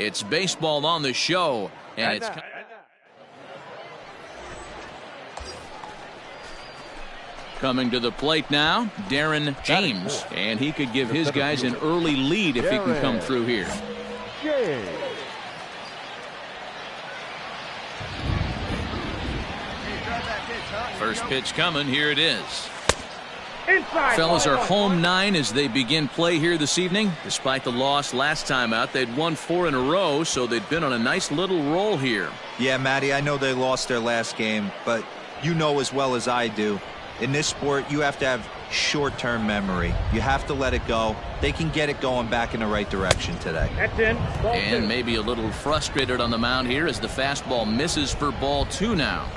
It's baseball on the show, and it's coming to the plate now, Darren James, and he could give his guys an early lead if he can come through here. First pitch coming, here it is. Fellas are home 9 as they begin play here this evening. Despite the loss last time out, they'd won 4 in a row, so they'd been on a nice little roll here. Yeah, Matty, I know they lost their last game, but you know as well as I do, in this sport, you have to have short-term memory. You have to let it go. They can get it going back in the right direction today. And maybe a little frustrated on the mound here as the fastball misses for ball 2 now.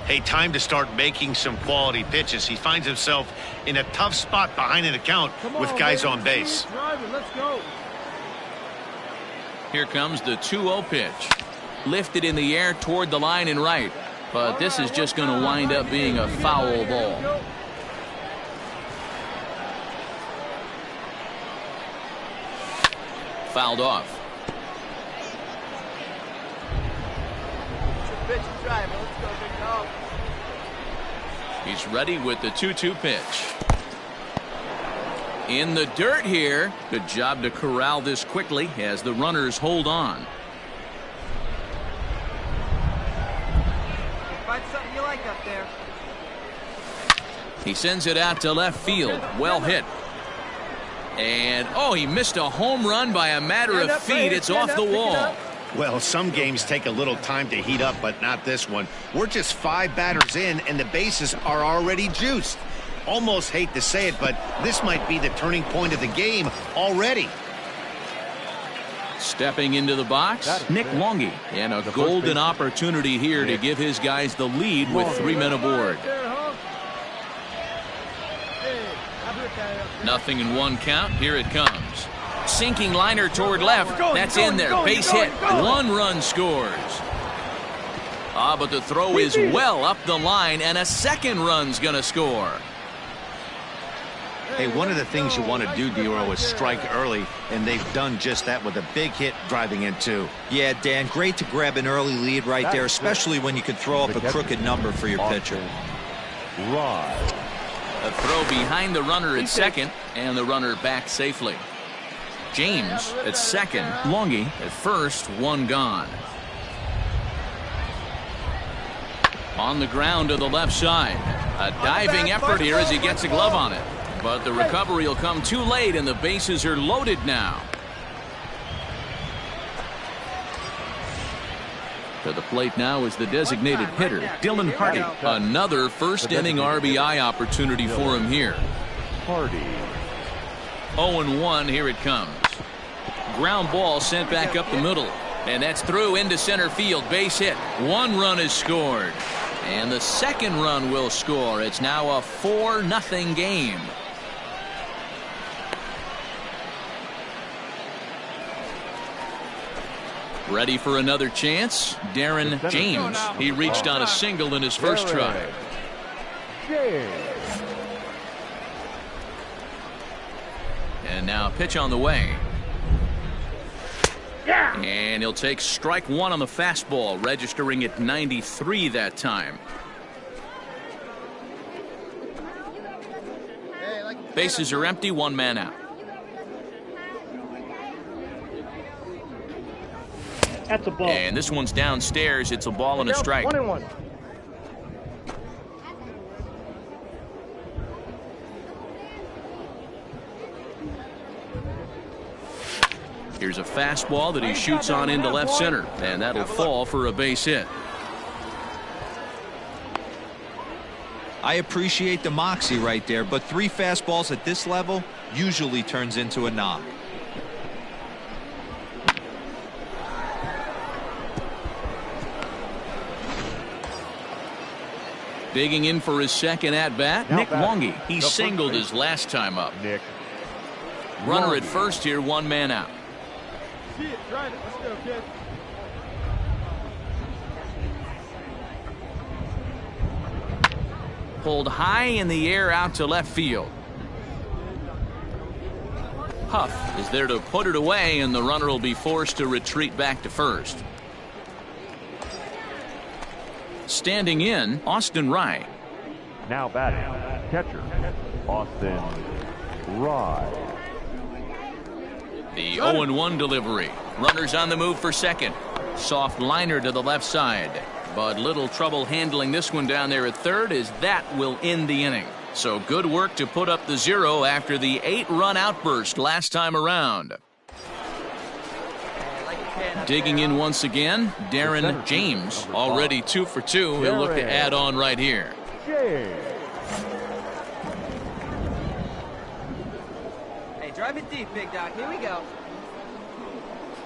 Hey, time to start making some quality pitches. He finds himself in a tough spot behind an account with guys on base. Here comes the 2-0 pitch. Lifted in the air toward the line and right. But this is just going to wind up being a foul ball. Fouled off. He's ready with the 2-2 pitch. In the dirt here. Good job to corral this quickly as the runners hold on. Find something you like up there. He sends it out to left field. Well hit. And, oh, he missed a home run by a matter of feet. It's off the wall. Well, some games take a little time to heat up, but not this one. We're just 5 batters in, and the bases are already juiced. Almost hate to say it, but this might be the turning point of the game already. Stepping into the box, Nick Longy, and a golden opportunity here to give his guys the lead with 3 men aboard. Nothing in 1 count. Here it comes. Sinking liner toward left. That's in there. Base hit. 1 run scores. But the throw is well up the line, and a 2nd run's going to score. Hey, one of the things you want to do, Dero, is strike early, and they've done just that with a big hit driving in 2. Yeah, Dan, great to grab an early lead right there, especially when you can throw up a crooked number for your pitcher. A throw behind the runner at second, and the runner back safely. James at second, Longy at first, 1 gone. On the ground to the left side. A diving effort here as he gets a glove on it. But the recovery will come too late, and the bases are loaded now. To the plate now is the designated hitter, Dylan Hardy. Another first-inning RBI opportunity for him here. 0-1, here it comes. Ground ball sent back up the middle. And that's through into center field. Base hit. 1 run is scored. And the 2nd run will score. It's now a 4-0 game. Ready for another chance? Darren James. He reached on a single in his first try. And now pitch on the way. And he'll take strike 1 on the fastball, registering at 93 that time. Bases are empty, 1 man out. That's a ball. And this one's downstairs. It's a ball and a strike. 1-1. Here's a fastball that he shoots on into left center, and that'll fall for a base hit. I appreciate the moxie right there, but 3 fastballs at this level usually turns into a knock. Digging in for his 2nd at-bat, Nick Longy. He singled his last time up. Runner at first here, 1 man out. See it, try it. Let's go, kid. Pulled high in the air out to left field. Huff is there to put it away, and the runner will be forced to retreat back to first. Standing in, Austin Rye. Now batting, catcher, Austin Rye. The 0-1 delivery. Runners on the move for second. Soft liner to the left side. But little trouble handling this one down there at third, as that will end the inning. So good work to put up the 0 after the 8-run outburst last time around. Digging in once again, Darren James, already 2 for 2. He'll look to add on right here. Hey, drive it deep, big dog. Here we go.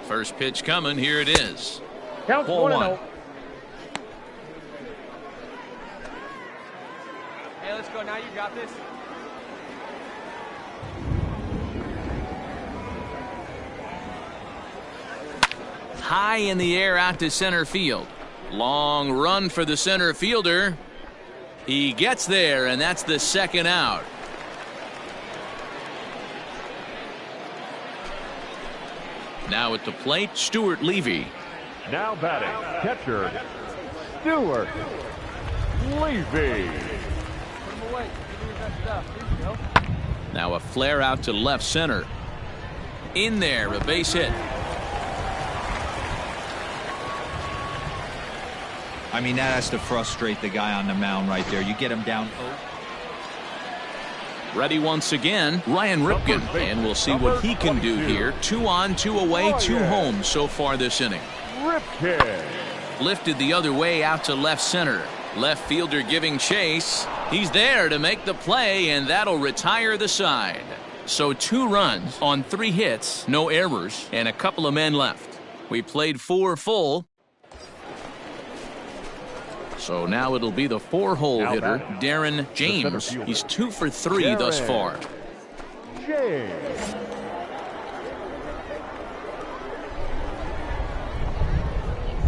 First pitch coming. Here it is. Count 1-1. Hey, let's go. Now you got this. High in the air out to center field. Long run for the center fielder. He gets there, and that's the second out. Now at the plate, Stuart Levy. Now batting, catcher, Stuart Levy. Put him away. Give me that stuff. Here you go. Now a flare out to left center. In there, a base hit. I mean, that has to frustrate the guy on the mound right there. You get him down. Ready once again, Ryan Ripken, and we'll see what he can do here. 2 on, 2 away, 2 home so far this inning. Ripken. Lifted the other way out to left center. Left fielder giving chase. He's there to make the play, and that'll retire the side. So 2 runs on 3 hits, no errors, and a couple of men left. We played 4 full. So now it'll be the 4-hole hitter, Darren James. He's 2 for 3 thus far. James.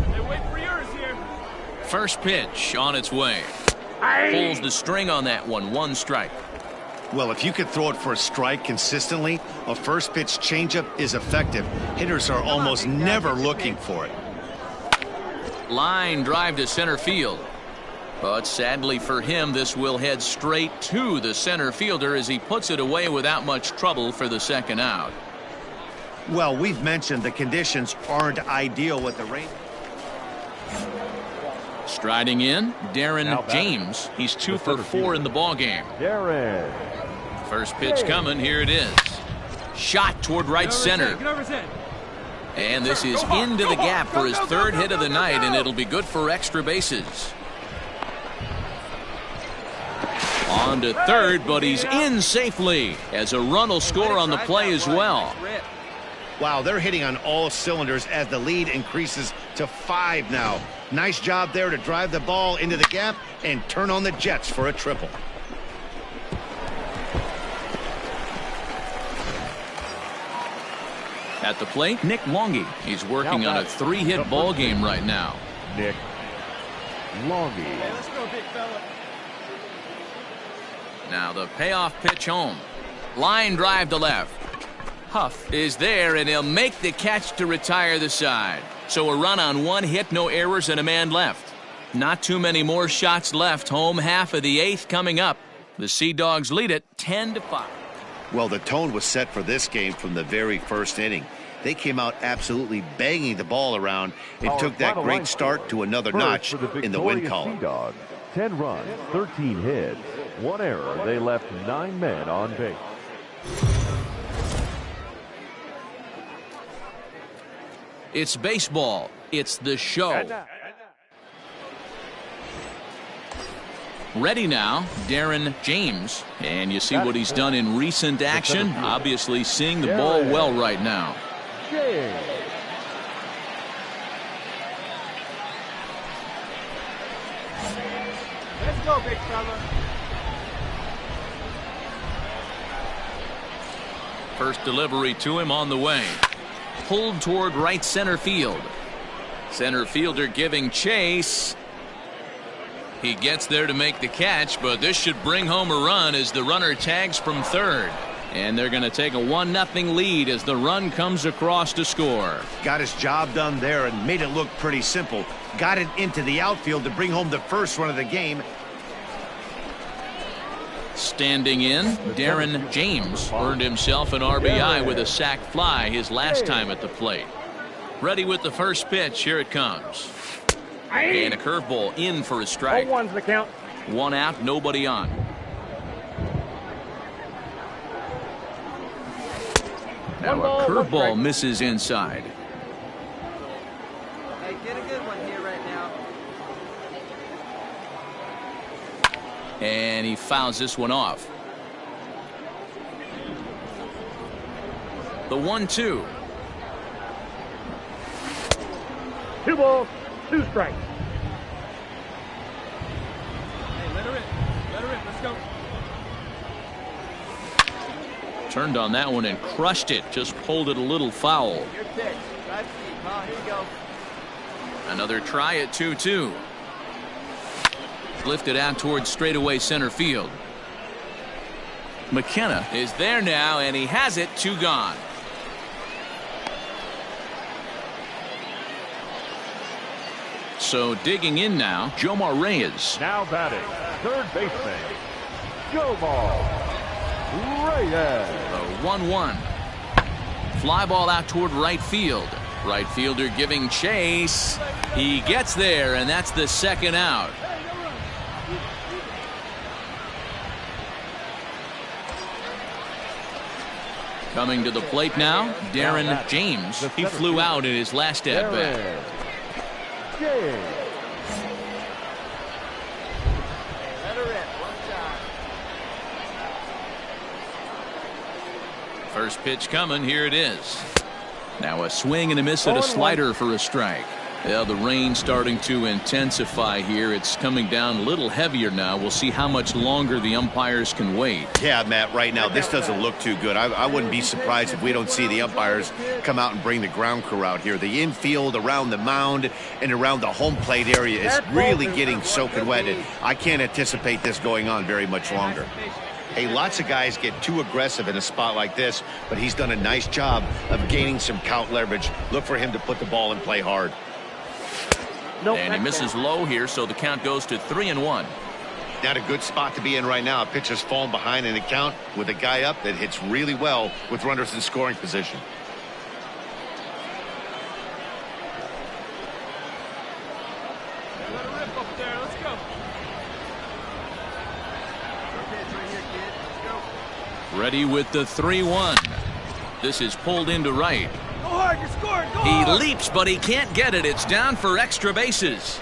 Hey, wait for yours here. First pitch on its way. Pulls the string on that one. 1 strike. Well, if you could throw it for a strike consistently, a first pitch changeup is effective. Hitters are almost never looking for it. Line drive to center field. But sadly for him, this will head straight to the center fielder as he puts it away without much trouble for the second out. Well, we've mentioned the conditions aren't ideal with the rain. Striding in, Darren James. He's 2 for 4 in the ballgame. Darren. First pitch coming. Here it is. Shot toward right center. Get over his head. And this is into the gap for his 3rd hit of the night, and it'll be good for extra bases. On to third, but he's in safely as a run will score on the play as well. Wow, they're hitting on all cylinders as the lead increases to 5 now. Nice job there to drive the ball into the gap and turn on the Jets for a triple. At the plate, Nick Longy. He's working on a 3-hit ball game right now. Nick Longy. Hey, let's go, big fella. Now the payoff pitch home. Line drive to left. Huff is there, and he'll make the catch to retire the side. So a run on 1 hit, no errors, and a man left. Not too many more shots left. Home half of the 8th coming up. The Sea Dogs lead it 10-5. Well, the tone was set for this game from the very first inning. They came out absolutely banging the ball around and took that great start to another notch in the win column. Sea Dogs, 10 runs, 13 hits, 1 error. They left 9 men on base. It's baseball. It's the show. Ready now, Darren James. And you see what he's done in recent action. Obviously seeing the ball well right now. James. Let's go, big fella. First delivery to him on the way. Pulled toward right center field. Center fielder giving chase. He gets there to make the catch, but this should bring home a run as the runner tags from third. And they're going to take a 1-0 lead as the run comes across to score. Got his job done there and made it look pretty simple. Got it into the outfield to bring home the first run of the game. Standing in, Darren James earned himself an RBI with a sac fly his last time at the plate. Ready with the first pitch. Here it comes. And a curveball in for a strike. 0-1's the count. 1 out, nobody on. Now a curveball misses inside. Hey, get a good one here right now. And he fouls this one off. The 1-2. 2 balls, 2 strikes. Hey, let her in. Let her in. Let's go. Turned on that one and crushed it. Just pulled it a little foul. Your pitch. Drive deep, huh? Here you go. Another try at 2-2. Lifted out towards straightaway center field. McKenna is there now, and he has it. 2 gone. So digging in now, Jomar Reyes. Now batting, third baseman, Jomar Reyes. The 1-1. Fly ball out toward right field. Right fielder giving chase. He gets there, and that's the second out. Coming to the plate now, Darren James. He flew out in his last at bat. Let her in. One shot. First pitch coming. Here it is. Now a swing and a miss at a slider for a strike. Yeah, the rain starting to intensify here. It's coming down a little heavier now. We'll see how much longer the umpires can wait. Yeah, Matt, right now this doesn't look too good. I wouldn't be surprised if we don't see the umpires come out and bring the ground crew out here. The infield, around the mound, and around the home plate area is really getting soaking wet. And I can't anticipate this going on very much longer. Hey, lots of guys get too aggressive in a spot like this, but he's done a nice job of gaining some count leverage. Look for him to put the ball in play hard. And he misses low here, so the count goes to 3-1. Not a good spot to be in right now. A pitcher's falling behind in the count with a guy up that hits really well with runners in scoring position. Let her rip up there. Let's go. Pitch right here, kid. Let's go. Ready with the 3-1. This is pulled into right. Go hard. You scored. Go He hard. leaps, but he can't get it. It's down for extra bases.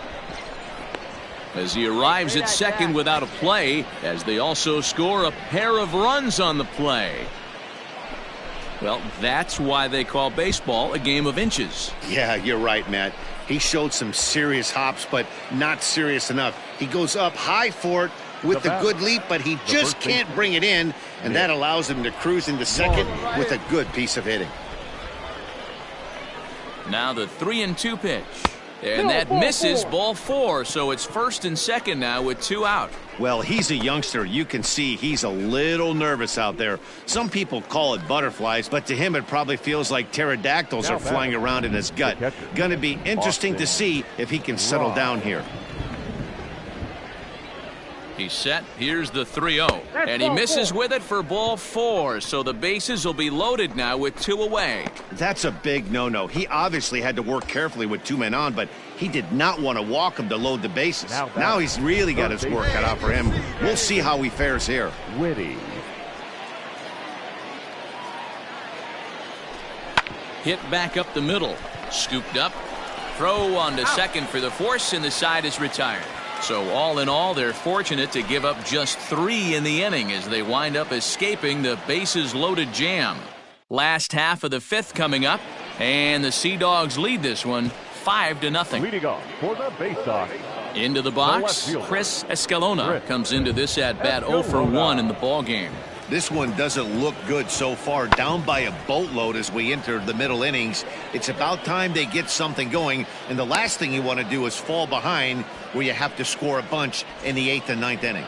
As he arrives at second without a play, as they also score a pair of runs on the play. Well, that's why they call baseball a game of inches. Yeah, you're right, Matt. He showed some serious hops, but not serious enough. He goes up high for it with a good leap, but he just can't bring it in, and that allows him to cruise into second with a good piece of hitting. Now the 3-2 pitch. And that misses, ball 4, so it's first and second now with 2 out. Well, he's a youngster. You can see he's a little nervous out there. Some people call it butterflies, but to him it probably feels like pterodactyls are flying around in his gut. Going to be interesting to see if he can settle down here. He's set. Here's the 3-0. And he misses with it for ball 4, so the bases will be loaded now with 2 away. That's a big no-no. He obviously had to work carefully with 2 men on, but he did not want to walk him to load the bases. Now he's really got his work cut out for him. We'll see how he fares here. Whitty. Hit back up the middle. Scooped up. Throw on to second for the force, and the side is retired. So all in all, they're fortunate to give up just 3 in the inning as they wind up escaping the bases loaded jam. Last half of the 5th coming up, and the Sea Dogs lead this one 5-0. Leading off for the baseoff. Into the box, Chris Escalona comes into this at bat 0 for 1 in the ball game. This one doesn't look good so far, down by a boatload as we enter the middle innings. It's about time they get something going, and the last thing you want to do is fall behind where you have to score a bunch in the 8th and 9th inning.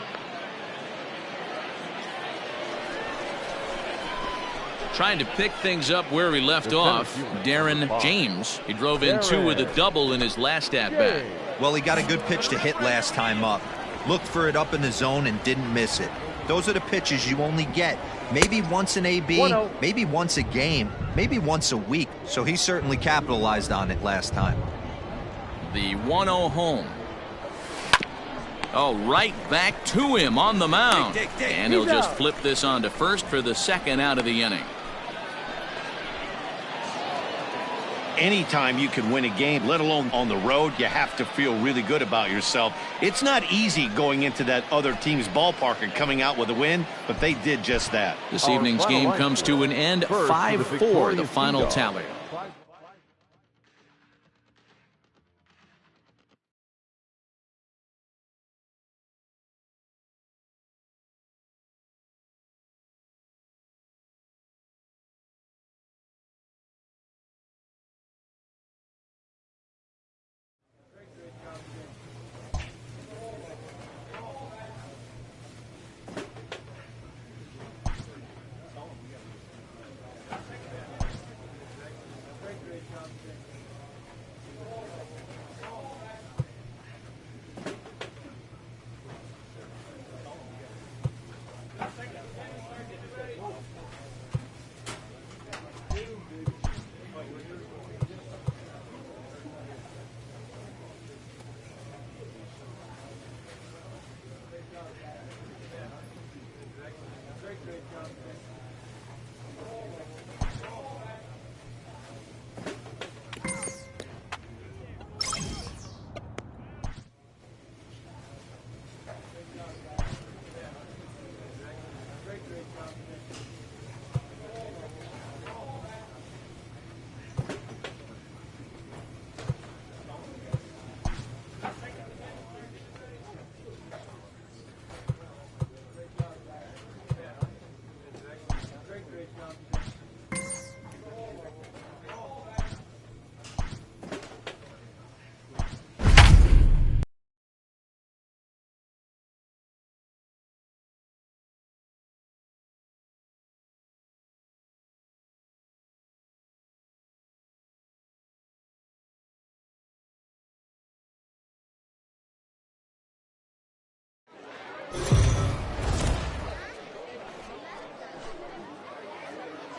Trying to pick things up where he left off. Darren James. He drove in 2 with a double in his last at-bat. Well, he got a good pitch to hit last time up. Looked for it up in the zone and didn't miss it. Those are the pitches you only get maybe once in AB, maybe once a game, maybe once a week. So he certainly capitalized on it last time. The 1-0 home. Oh, right back to him on the mound. And he'll just flip this on to first for the second out of the inning. Anytime you can win a game, let alone on the road, you have to feel really good about yourself. It's not easy going into that other team's ballpark and coming out with a win, but they did just that. This evening's game comes to an end. 5-4 the final tally.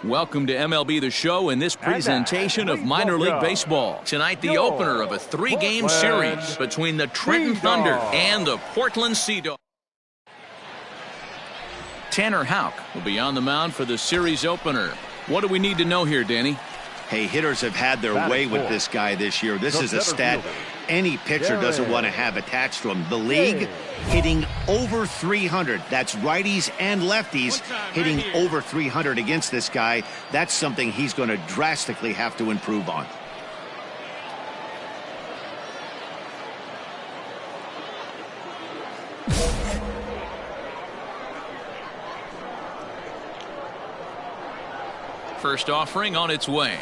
Welcome to MLB The Show and this presentation of minor league baseball. Tonight, the opener of a 3-game series between the Trenton Thunder and the Portland Sea Dogs. Tanner Houck will be on the mound for the series opener. What do we need to know here, Danny? Hey, hitters have had their way with this guy this year. This is a stat any pitcher doesn't want to have attached to him. The league hitting over 300. That's righties and lefties hitting over 300 against this guy. That's something he's going to drastically have to improve on. First offering on its way.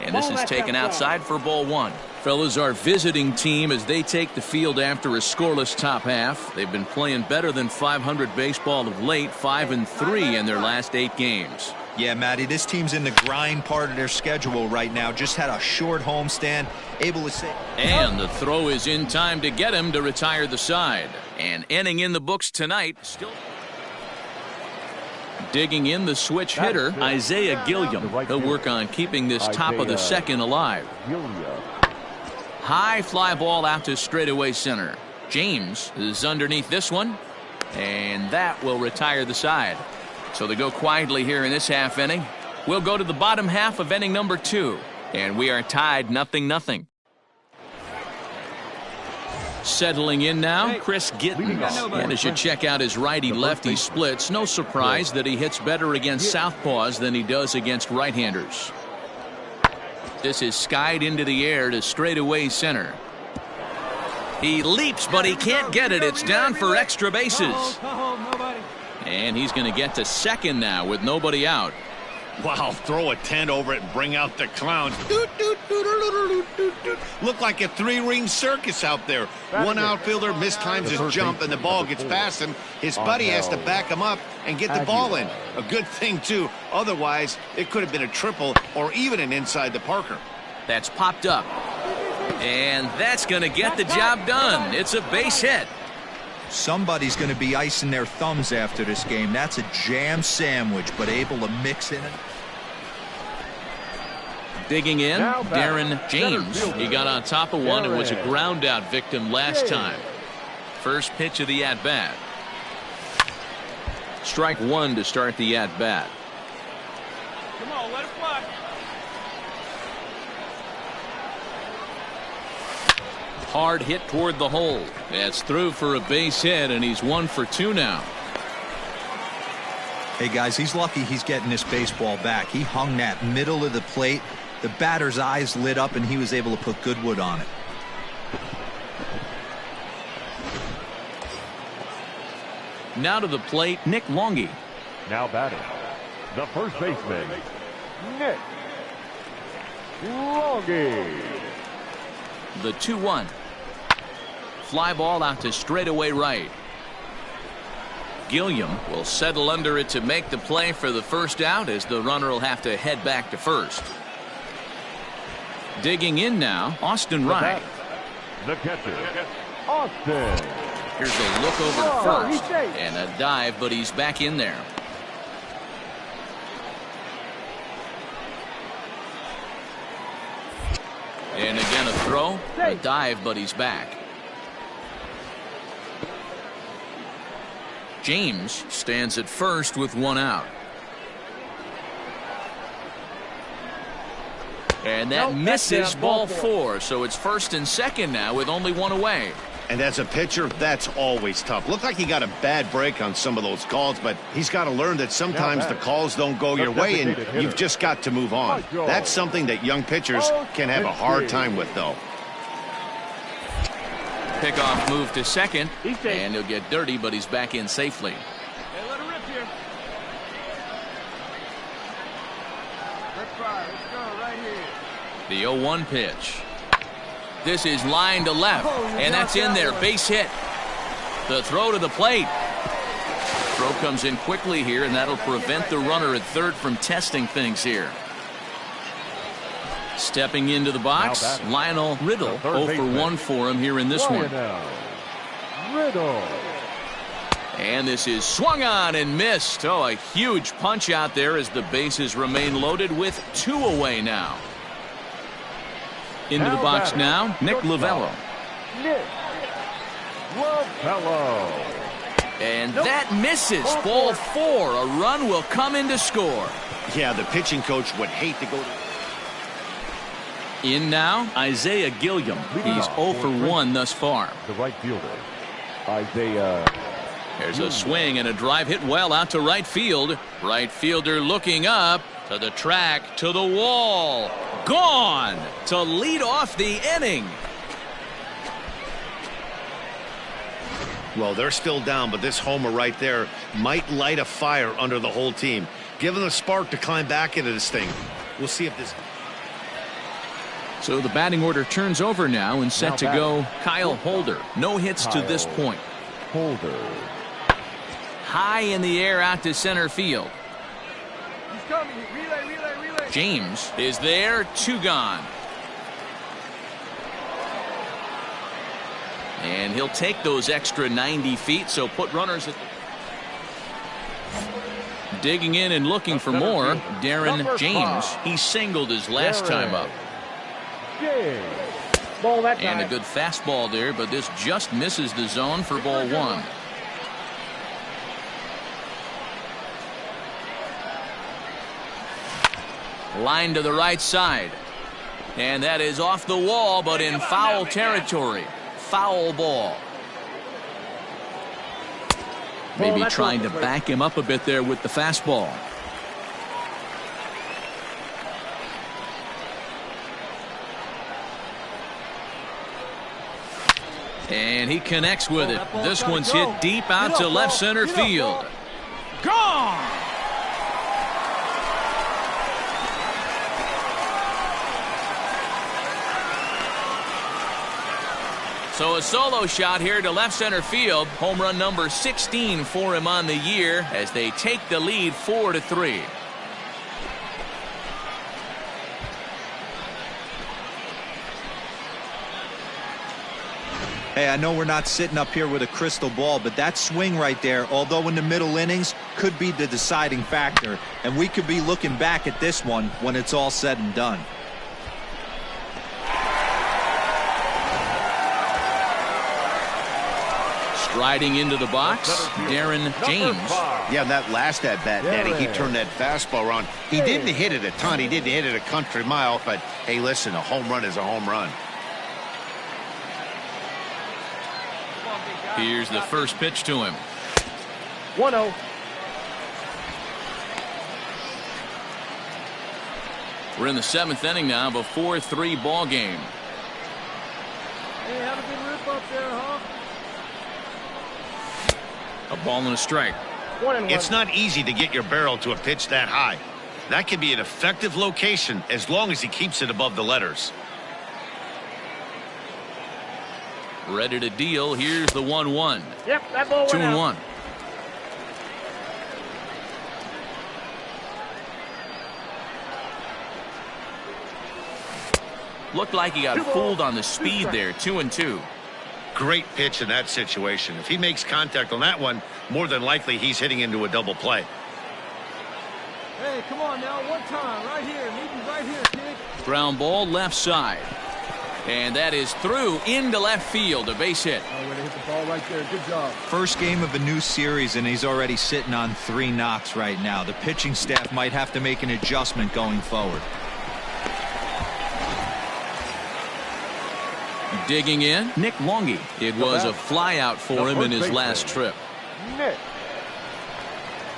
And this is taken outside for ball 1. Fellas, our visiting team as they take the field after a scoreless top half. They've been playing better than 500 baseball of late, 5-3 in their last 8 games. Yeah, Matty, this team's in the grind part of their schedule right now. Just had a short homestand, able to say. And the throw is in time to get him to retire the side. And inning in the books tonight. Still digging in the switch hitter, Isaiah Gilliam. He'll work on keeping this top of the second alive. High fly ball out to straightaway center. James is underneath this one, and that will retire the side. So they go quietly here in this half inning. We'll go to the bottom half of inning number 2, and we are tied 0-0. Settling in now, Chris Gittens. And as you check out his righty-lefty splits, no surprise that he hits better against southpaws than he does against right-handers. This is skied into the air to straightaway center. He leaps, but he can't get it. It's down for extra bases. And he's going to get to second now with nobody out. Wow, throw a tent over it and bring out the clowns. Look like a three-ring circus out there. One outfielder mistimes his jump and the ball gets past him. His buddy has to back him up and get the ball in. A good thing, too. Otherwise, it could have been a triple or even an inside the Parker. That's popped up. And that's going to get the job done. It's a base hit. Somebody's going to be icing their thumbs after this game. That's a jam sandwich, but able to mix in it. Digging in, Darren James. He got on top of one and was a ground out victim last time. First pitch of the at-bat. Strike one to start the at-bat. Come on, let it fly. Hard hit toward the hole. That's through for a base hit, and he's 1 for 2 now. Hey, guys, he's lucky he's getting this baseball back. He hung that middle of the plate. The batter's eyes lit up, and he was able to put good wood on it. Now to the plate, Nick Longy. Now batting, the first baseman, Nick Longy. The 2-1. Fly ball out to straightaway right. Gilliam will settle under it to make the play for the first out, as the runner will have to head back to first. Digging in now, Austin Wright. The catcher, Austin. Here's a look over to first and a dive, but he's back in there. And again a throw, a dive, but he's back. James stands at first with 1 out. And that misses, ball 4, so it's first and second now with only 1 away. And as a pitcher, that's always tough. Looked like he got a bad break on some of those calls, but he's got to learn that sometimes the calls don't go your way, and you've just got to move on. That's something that young pitchers can have a hard time with, though. Pickoff move to second, and he'll get dirty, but he's back in safely. Hey, let it rip here. Rip fire. Let's go right here. The 0-1 pitch. This is line to left, and that's in there. Base hit. The throw to the plate. Throw comes in quickly here, and that'll prevent the runner at third from testing things here. Stepping into the box, Lionel Riddle. 0 for 1 for him here in this one. Riddle. And this is swung on and missed. Oh, a huge punch out there as the bases remain loaded with 2 away now. Into the box now, Nick Lovello. Nick Lovello. And that misses. Ball 4. A run will come in to score. Yeah, the pitching coach would hate to go to... In now, Isaiah Gilliam. He's 0 for 1 thus far. The right fielder, Isaiah. There's a swing and a drive hit well out to right field. Right fielder looking up to the track, to the wall. Gone to lead off the inning. Well, they're still down, but this homer right there might light a fire under the whole team. Give them a spark to climb back into this thing. We'll see if this... So the batting order turns over now, and set to go Kyle Holder. No hits to this point. Holder. High in the air out to center field. He's coming. Relay, relay, relay. James is there. 2 gone. And he'll take those extra 90 feet, so put runners at... Digging in and looking for more, Darren James. He singled his last time up. And a good fastball there, but this just misses the zone for ball 1. Line to the right side. And that is off the wall, but in foul territory. Foul ball. Maybe trying to back him up a bit there with the fastball. And he connects with it. This one's hit deep out to left center field. Gone! So a solo shot here to left center field. Home run number 16 for him on the year as they take the lead 4-3. Hey, I know we're not sitting up here with a crystal ball, but that swing right there, although in the middle innings, could be the deciding factor. And we could be looking back at this one when it's all said and done. Striding into the box, Darren James. Yeah, that last at-bat, Daddy, he turned that fastball around. He didn't hit it a ton. He didn't hit it a country mile. But, hey, listen, a home run is a home run. Here's the first pitch to him. 1-0. We're in the 7th inning now of a 4-3 ball game. Hey, have a good rip up there, huh? A ball and a strike. 1-1. It's not easy to get your barrel to a pitch that high. That can be an effective location as long as he keeps it above the letters. Ready to deal. Here's the 1-1. Yep, that ball went out. 2-1. Looked like he got fooled on the speed there. 2-2. Great pitch in that situation. If he makes contact on that one, more than likely he's hitting into a double play. Hey, come on now, one time, right here. Need you right here, kid. Ground ball left side. And that is through into left field. A base hit. Oh, way to hit the ball right there. Good job. First game of a new series, and he's already sitting on 3 knocks right now. The pitching staff might have to make an adjustment going forward. Digging in, Nick Longy. It was a fly out for him in his last trip. Nick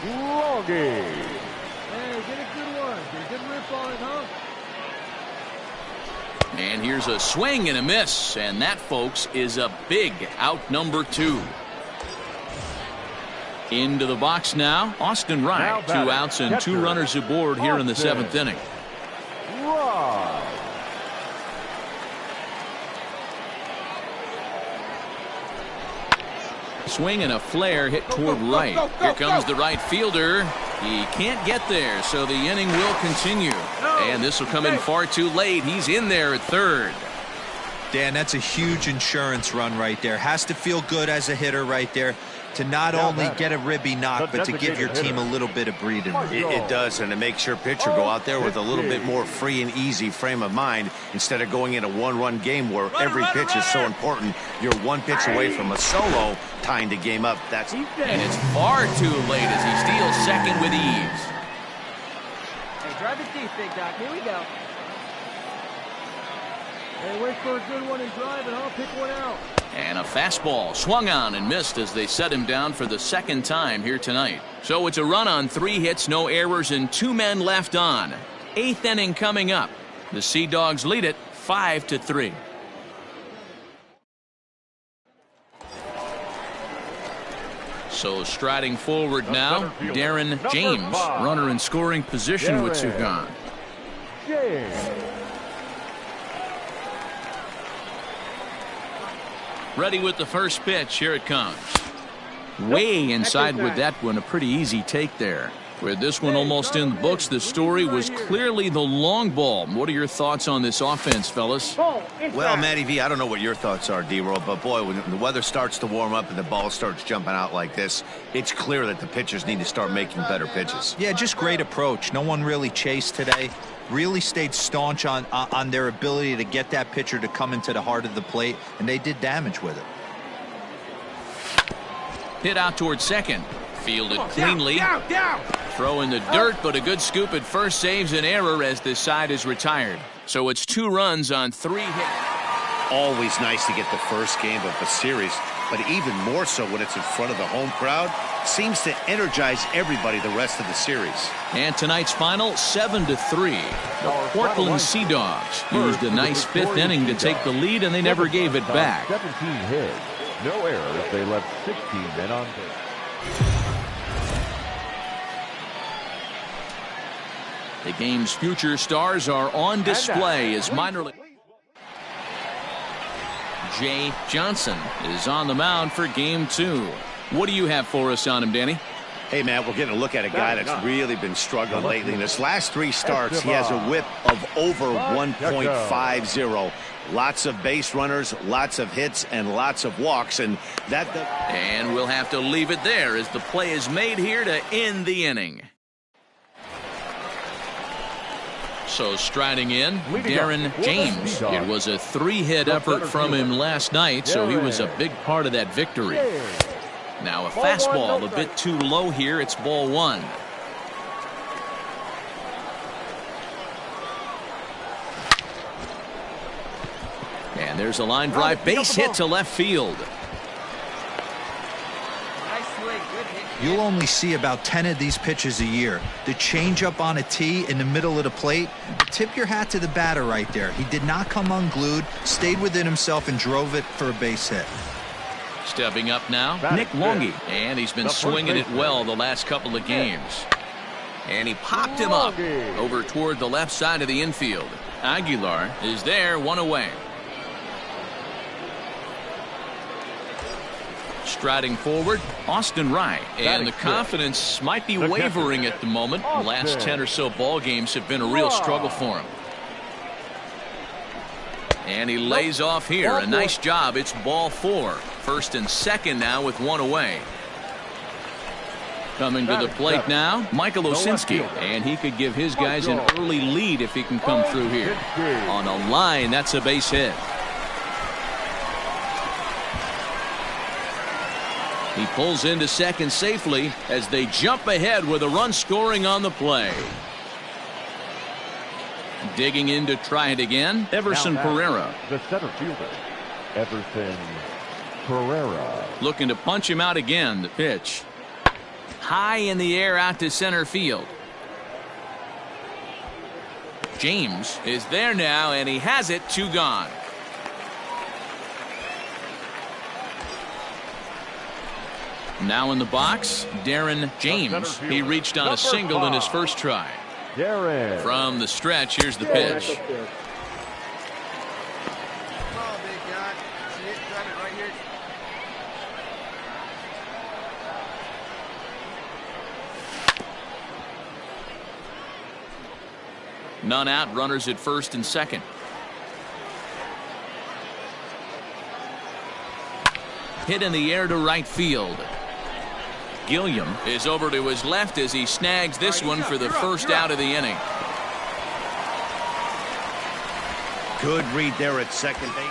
Longy. Hey, get a good one. Get a good rip on it, huh? And here's a swing and a miss. And that, folks, is a big out number 2. Into the box now, Austin Wright. 2 outs and 2 runners aboard here in the 7th inning. Right. Swing and a flare hit toward right. Here comes the right fielder. He can't get there, so the inning will continue. And this will come in far too late. He's in there at third. Dan, that's a huge insurance run right there. Has to feel good as a hitter right there to not only get a ribby knock, but to give your team a little bit of breathing room. It does, and it makes your pitcher go out there with a little bit more free and easy frame of mind instead of going in a one-run game where every pitch is so important. You're one pitch away from a solo tying the game up. And it's far too late as he steals second with ease. Hey, drive it deep, big doc. Here we go. Hey, wait for a good one and drive it, I'll pick one out. And a fastball swung on and missed as they set him down for the 2nd time here tonight. So it's a run on 3 hits, no errors, and 2 men left on. 8th inning coming up. The Sea Dogs lead it 5-3. So striding forward now, Darren James, runner in scoring position with 2 gone. Ready with the first pitch. Here it comes. Way inside with that one. A pretty easy take there. With this one almost in the books, the story was clearly the long ball. What are your thoughts on this offense, fellas? Well, Matty V, I don't know what your thoughts are, D-Roll, but boy, when the weather starts to warm up and the ball starts jumping out like this, it's clear that the pitchers need to start making better pitches. Yeah, just great approach. No one really chased today. Really stayed staunch on their ability to get that pitcher to come into the heart of the plate, and they did damage with it. Hit out towards second. Fielded cleanly. Down. Throw in the dirt, but a good scoop at first saves an error as this side is retired. So it's 2 runs on 3 hits. Always nice to get the first game of a series, but even more so when it's in front of the home crowd. Seems to energize everybody the rest of the series. And tonight's final, 7-3. The Portland Sea Dogs used a nice 5th inning to take the lead, and they never gave it back. 17 hits, no errors. They left 16 men on base. The game's future stars are on display as minor league. Jay Johnson is on the mound for game 2. What do you have for us on him, Danny? Hey, Matt, we're getting a look at a guy that's really been struggling lately. In his last 3 starts, he has a whip of over 1.50. Lots of base runners, lots of hits, and lots of walks. And we'll have to leave it there as the play is made here to end the inning. So striding in, Darren James. It was a 3-hit effort from him last night, so he was a big part of that victory. Now a fastball a bit too low here. It's ball 1. And there's a line drive base hit to left field. You'll only see about 10 of these pitches a year. The changeup on a tee in the middle of the plate. Tip your hat to the batter right there. He did not come unglued, stayed within himself, and drove it for a base hit. Stepping up now, Nick Longy. And he's been swinging it well the last couple of games. And he popped him up over toward the left side of the infield. Aguilar is there, 1 away. Striding forward, Austin Wright. And the confidence might be wavering at the moment. The last 10 or so ball games have been a real struggle for him. And he lays off here. A nice job. It's ball 4. First and second now with 1 away. Coming to the plate now, Michael Osinski. And he could give his guys an early lead if he can come through here. On a line, that's a base hit. He pulls into second safely as they jump ahead with a run scoring on the play. Digging in to try it again, Everson Pereira. The center fielder, Everson Pereira. Looking to punch him out again. The pitch. High in the air out to center field. James is there now, and he has it. 2 gone. Now in the box, Darren James. He reached on a single in his first try. Darren. From the stretch, here's the pitch. None out, runners at first and second. Hit in the air to right field. Gilliam is over to his left as he snags this one for the first out of the inning. Good read there at second base.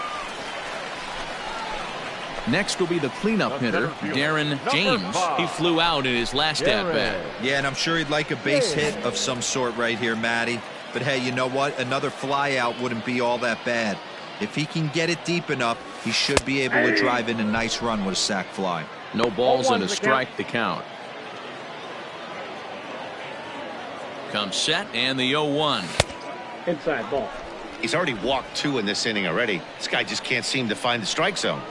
Next will be the cleanup hitter, Darren James. He flew out in his last at-bat. Yeah, and I'm sure he'd like a base hit of some sort right here, Matty. But hey, you know what? Another fly out wouldn't be all that bad. If he can get it deep enough, he should be able to drive in a nice run with a sac fly. No balls and a strike to count. Comes set and the 0-1. Inside ball. He's already walked 2 in this inning already. This guy just can't seem to find the strike zone.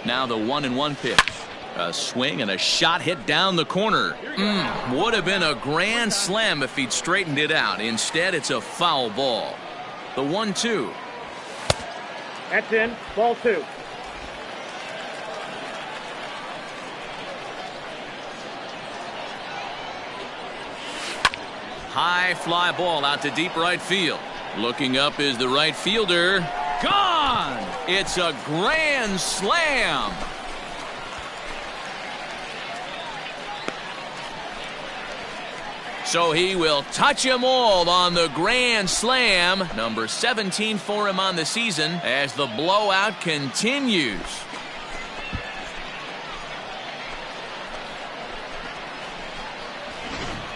Now the 1-1 pitch. A swing and a shot hit down the corner. Would have been a grand slam if he'd straightened it out. Instead, it's a foul ball. The 1-2. That's in. Ball 2. High fly ball out to deep right field. Looking up is the right fielder. Gone! It's a grand slam. So he will touch them all on the grand slam. Number 17 for him on the season as the blowout continues.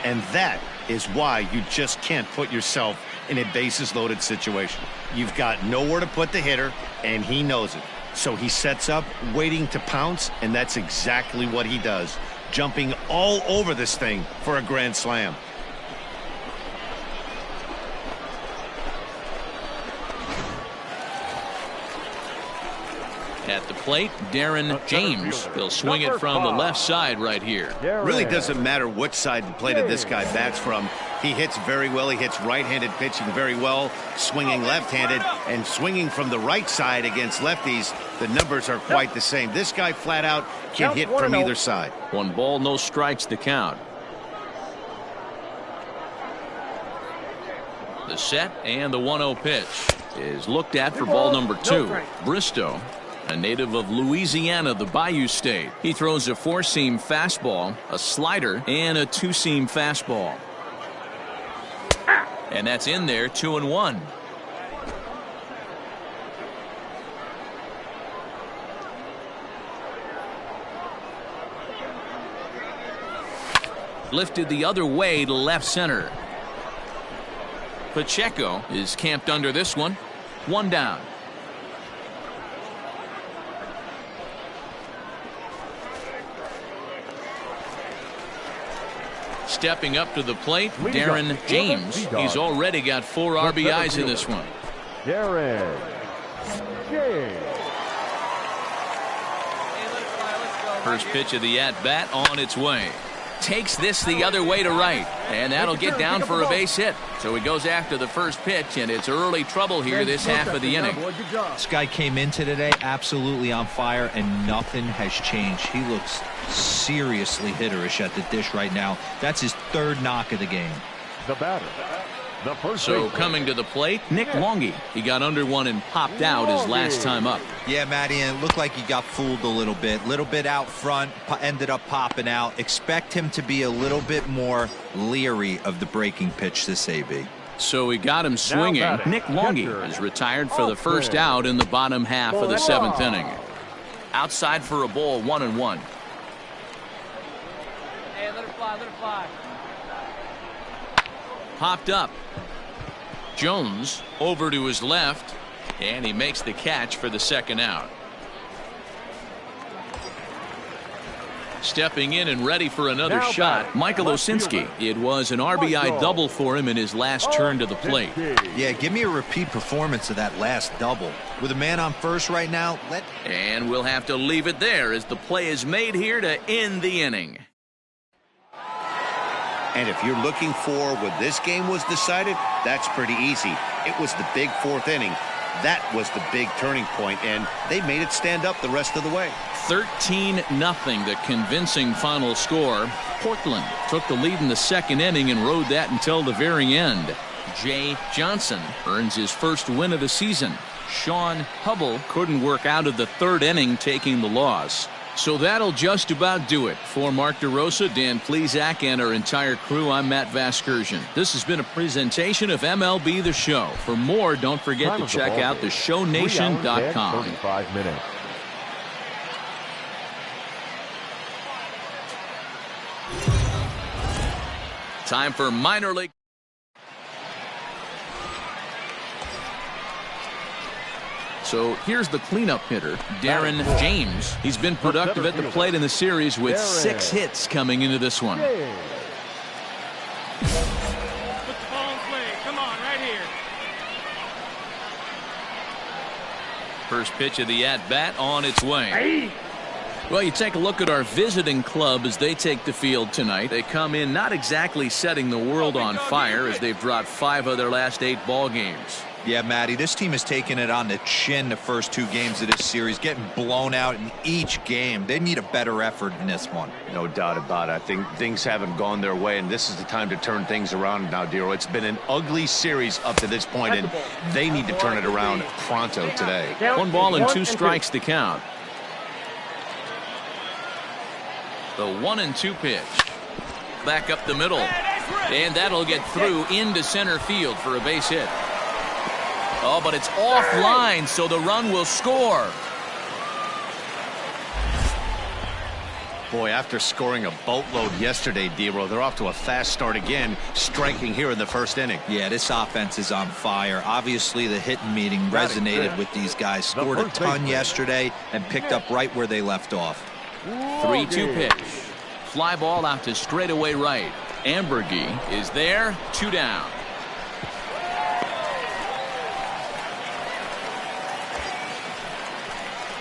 And that is why you just can't put yourself in a bases loaded situation. You've got nowhere to put the hitter, and he knows it. So he sets up, waiting to pounce, and that's exactly what he does. Jumping all over this thing for a grand slam. At the plate, Darren James. He'll swing it from the left side right here. Really doesn't matter which side of the plate this guy bats from. He hits very well. He hits right-handed pitching very well, swinging left-handed, and swinging from the right side against lefties. The numbers are quite the same. This guy flat out can hit from either side. 1 ball, no strikes to count. The set and the 1-0 pitch is looked at for ball number 2. Bristow, a native of Louisiana, the Bayou State. He throws a 4-seam fastball, a slider, and a 2-seam fastball. And that's in there, 2-1. Lifted the other way to left center. Pacheco is camped under this one. 1 down. Stepping up to the plate, Darren James. He's already got 4 RBIs in this one. Darren James. First pitch of the at-bat on its way. Takes this the other way to right, and that'll get down for a base hit. So he goes after the first pitch, and it's early trouble here this half of the inning. This guy came into today absolutely on fire, and nothing has changed. He looks seriously hitterish at the dish right now. That's his 3rd knock of the game. The batter. The first so coming to the plate, Nick Longy. He got under one and popped out his last time up. Yeah, Matty, and it looked like he got fooled a little bit out front, ended up popping out. Expect him to be a little bit more leery of the breaking pitch this AB. So we got him swinging. Nick Longy is retired for the first out in the bottom half of the 7th inning. Outside for a ball, 1-1. Hey, let it fly, let it fly. Popped up. Jones over to his left, and he makes the catch for the 2nd out. Stepping in and ready for another shot, Michael Osinski. It was an RBI double for him in his last turn to the plate. Yeah, give me a repeat performance of that last double. With a man on first right now, And we'll have to leave it there as the play is made here to end the inning. And if you're looking for when this game was decided, that's pretty easy. It was the big 4th inning. That was the big turning point, and they made it stand up the rest of the way. 13-0, the convincing final score. Portland took the lead in the 2nd inning and rode that until the very end. Jay Johnson earns his first win of the season. Sean Hubble couldn't work out of the 3rd inning, taking the loss. So that'll just about do it. For Mark DeRosa, Dan Plesac, and our entire crew, I'm Matt Vasgersian. This has been a presentation of MLB The Show. For more, don't forget to check out theshownation.com. 35 minutes. Time for minor league. So here's the cleanup hitter, Darren James. He's been productive at the plate in the series with 6 hits coming into this one. Put the ball in play. Come on, right here. First pitch of the at-bat on its way. Well, you take a look at our visiting club as they take the field tonight. They come in not exactly setting the world on fire as they've dropped 5 of their last 8 ball games. Yeah, Matty, this team has taken it on the chin the first 2 games of this series, getting blown out in each game. They need a better effort in this one. No doubt about it. I think things haven't gone their way, and this is the time to turn things around now, Dero. It's been an ugly series up to this point, and they need to turn it around pronto today. 1 ball and 2 strikes to count. The 1-2 pitch. Back up the middle. And that'll get through into center field for a base hit. Oh, but it's offline, so the run will score. Boy, after scoring a boatload yesterday, Dero, they're off to a fast start again, striking here in the 1st inning. Yeah, this offense is on fire. Obviously, the hitting meeting resonated with these guys. Scored a ton yesterday and picked up right where they left off. 3-2 pitch. Fly ball out to straightaway right. Ambergy is there. 2 down.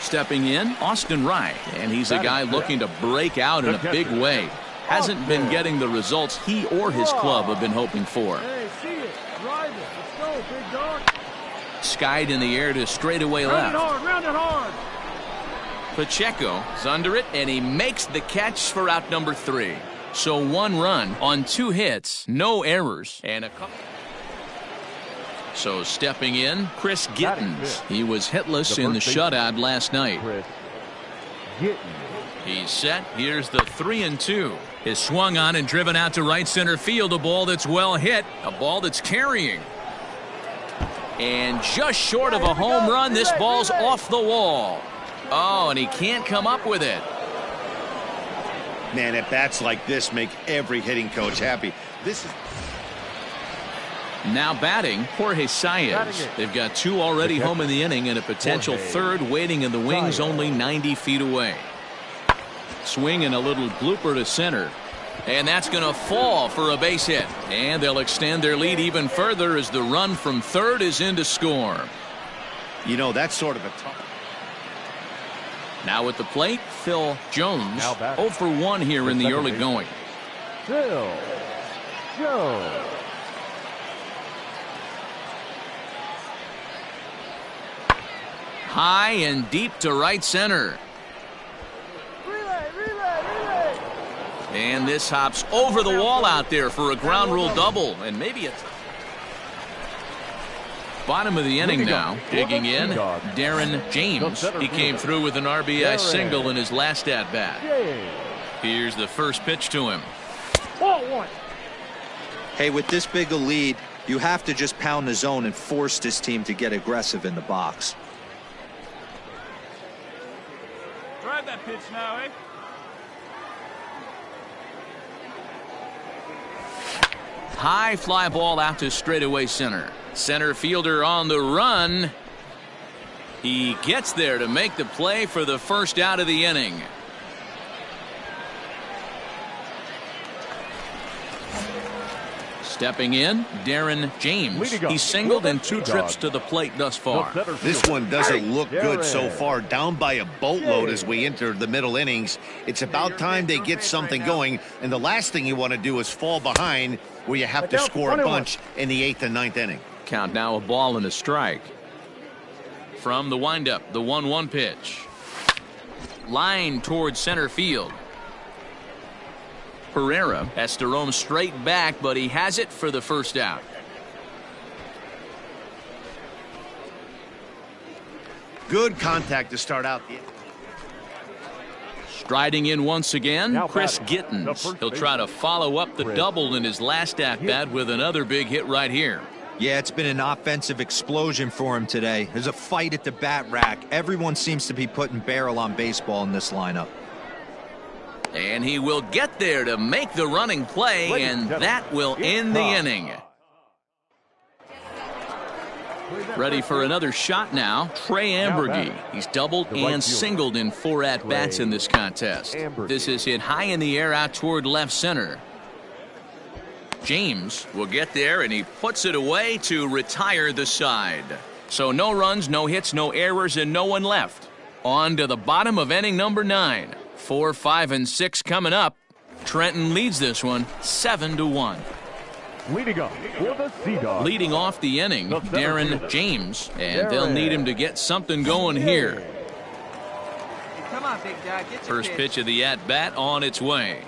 Stepping in, Austin Wright, and he's a guy looking to break out in a big way. Hasn't been getting the results he or his club have been hoping for. Hey, see it. Drive it. Let's go, big dog. Skied in the air to straightaway left. Round it hard. Pacheco is under it, and he makes the catch for out number 3. So 1 run on 2 hits, no errors, and a couple. So stepping in, Chris Gittens. He was hitless in the shutout last night. He's set. Here's the 3-2. Is swung on and driven out to right center field. A ball that's well hit. A ball that's carrying. And just short of a home run, this ball's off the wall. Oh, and he can't come up with it. Man, at bats like this make every hitting coach happy. This is now batting, Jorge Saez. They've got 2 already home in the inning and a potential 3rd waiting in the wings only 90 feet away. Swing and a little blooper to center. And that's going to fall for a base hit. And they'll extend their lead even further as the run from 3rd is in to score. You know, that's sort of a tough. Now at the plate, Phil Jones. 0 for 1 here in the early going. Phil Jones. High and deep to right center. Relay. And this hops over the wall out there for a ground rule double. And maybe it's bottom of the inning now. Digging in, Darren James. He came through with an RBI single in his last at-bat. Here's the first pitch to him. Hey, with this big a lead, you have to just pound the zone and force this team to get aggressive in the box. Drive that pitch now, eh? High fly ball out to straightaway center. Center fielder on the run. He gets there to make the play for the first out of the inning. Stepping in, Darren James. He's singled in 2 trips to the plate thus far. This one doesn't look good so far. Down by a boatload as we enter the middle innings. It's about time they get something going, and the last thing you want to do is fall behind where you have to score a bunch in the 8th and 9th inning. Count now a ball and a strike. From the windup, the 1-1 pitch. Line towards center field. Pereira has to roam straight back, but he has it for the first out. Good contact to start out. Striding in once again, Chris Gittens. He'll try to follow up the double in his last at-bat with another big hit right here. Yeah, it's been an offensive explosion for him today. There's a fight at the bat rack. Everyone seems to be putting barrel on baseball in this lineup. And he will get there to make the running play, and that will end the inning. Ready for another shot now, Trey Ambergy. He's doubled and singled in 4 at-bats in this contest. This is hit high in the air out toward left center. James will get there, and he puts it away to retire the side. So no runs, no hits, no errors, and no one left. On to the bottom of inning number 9. 4, 5, and 6 coming up. Trenton leads this one 7-1. Leading off for the Sea Dogs. Leading off the inning, Darren James, and they'll need him to get something going here. Come on, big dog. Get your First pitch of the at-bat on its way.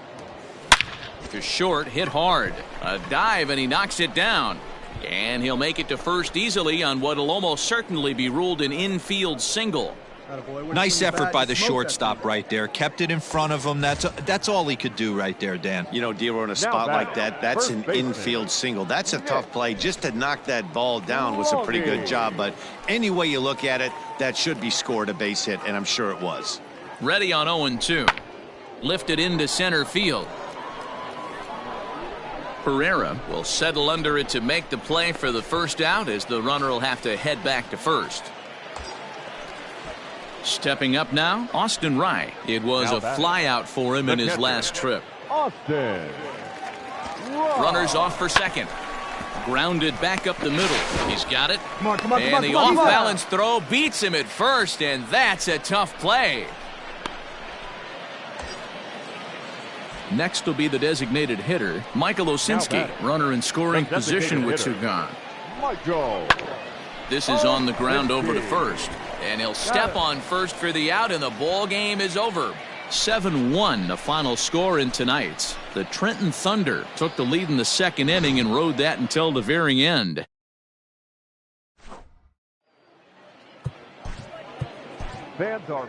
To short, hit hard. A dive, and he knocks it down. And he'll make it to first easily on what will almost certainly be ruled an infield single. Nice effort by the shortstop right there. Kept it in front of him. That's all he could do right there, Dan. You know, Dero, in a spot like that, that's an infield single. That's a tough play. Just to knock that ball down was a pretty good job. But any way you look at it, that should be scored a base hit, and I'm sure it was. Ready on 0-2. Lifted into center field. Pereira will settle under it to make the play for the first out, as the runner will have to head back to first. Stepping up now, Austin Wright. It was a flyout for him in his last trip. Austin. Runners off for second. Grounded back up the middle. He's got it. Come on, come on, come And on, the come on, come on. off-balance throw beats him at first, and that's a tough play. Next will be the designated hitter, Michael Osinski. Runner in scoring position with two gone. Michael. This is on the ground over to first. And he'll step on first for the out, and the ball game is over. 7-1 the final score in tonight's. The Trenton Thunder took the lead in the second inning and rode that until the very end. Fans are